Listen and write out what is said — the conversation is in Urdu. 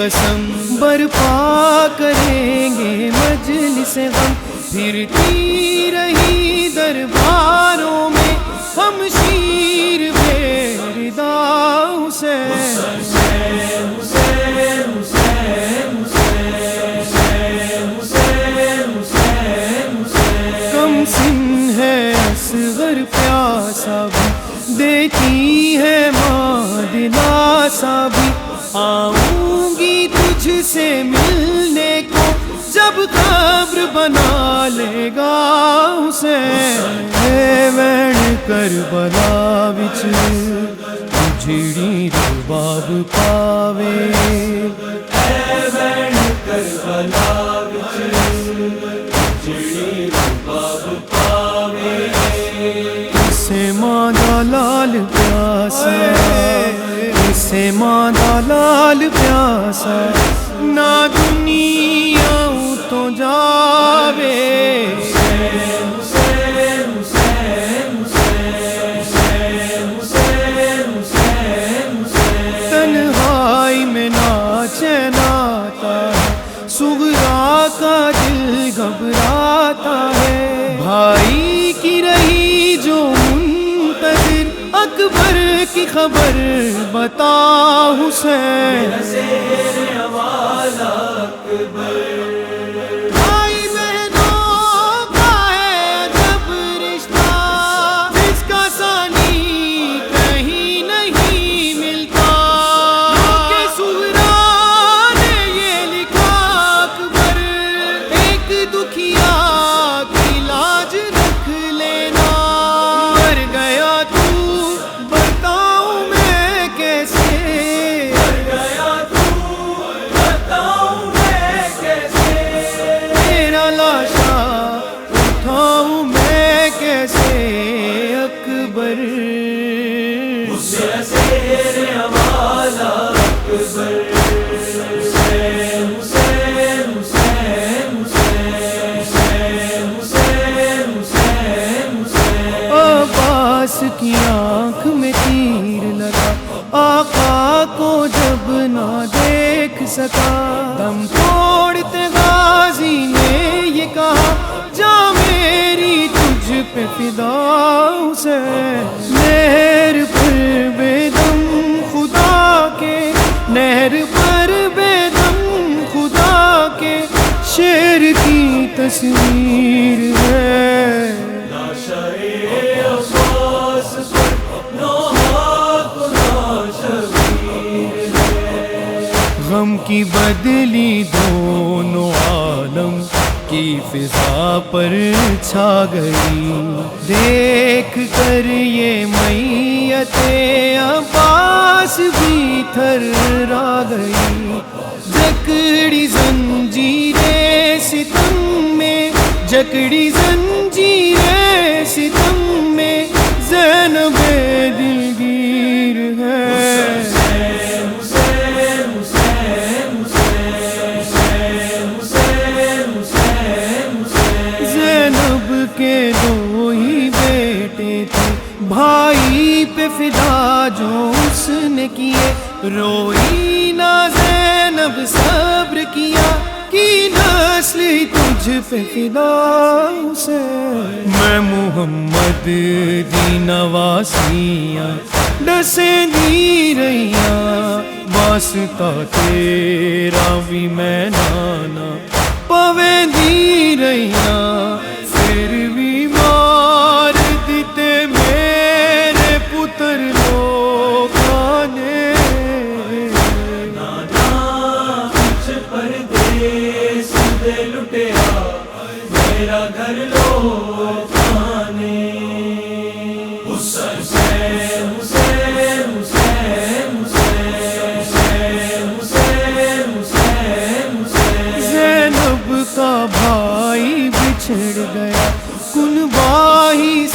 قسم برپا کریں گے مجلس غم، پھرتی رہی درباروں میں ہم شیر بیردا حسین۔ کم سن ہے اصغر پیاسا بھی، دیتی ہے ماں دلاسا بھی، آؤں گی تجھ سے ملنے کو جب قبر بنا لے گا حسین۔ اے وین کربلا وچ جڑی رباب پاوے، اے وین کربلا وچ جڑی رباب پاوے، اسے ماں دا لال پیاسا، اسے ماں دا لال پیاسا، نہ دنیا تو جاوے۔ تنہائی میں ناچے ناتا ہے، صغرا کا دل گھبراتا ہے، بھائی کی رہی جو منتظر اکبر کی خبر بتا حسین۔ بھائی بہنوں کا ہے جب رشتہ، جس کا ثانی کہیں نہیں ملتا، کہ صغرا نے یہ لکھا اکبر، ایک دکھیا کی لاج رکھ لینا، مر گیا تو بتاؤں میں کیسے، مر گیا تو بتاؤں میں کیسے، تیرا لاشا اٹھاؤں میں کیسے اکبر، میرا شیر حوالہ اکبر، حسین حسین حسین حسین حسین حسین حسین۔ عباس کی آنکھ میں تیر لگا، آقا کو جب نہ دیکھ سکا، دم توڑتے غازی نے یہ کہا، جا میری تجھ پہ فدا حسین۔ نہر پر بے دم خدا کے، نہر پر بے دم خدا کے، شیر کی تصویر ہے، غم کی بدلی دونوں عالم کی فضا پر چھا گئی، دیکھ کر یہ میت عباس بھی تھرا گئی، جکڑی زنجیریں ستم میں، جکڑی زنجیریں ستم میں، زینب دلگیر ہے۔ کے دو ہی بیٹے تھے، بھائی پہ فدا جو اس نے کیے، روئی نہ زینب صبر کیا، کی نسل تجھ پہ فدا حسین۔ میں محمد دی نواسیاں ڈسیں دی رہیاں، واسطہ تیرا بھی میں نانا پویں دی رہیاں، پھر بھی مار دیتے میرے پتر لوگاں نے، نانا کچھ پردیس دے لٹیا میرا گھر لوگاں نے، حسین حسین حسین حسین حسین حسین، زینب کا بھائی بچھڑ گیا، کن باہی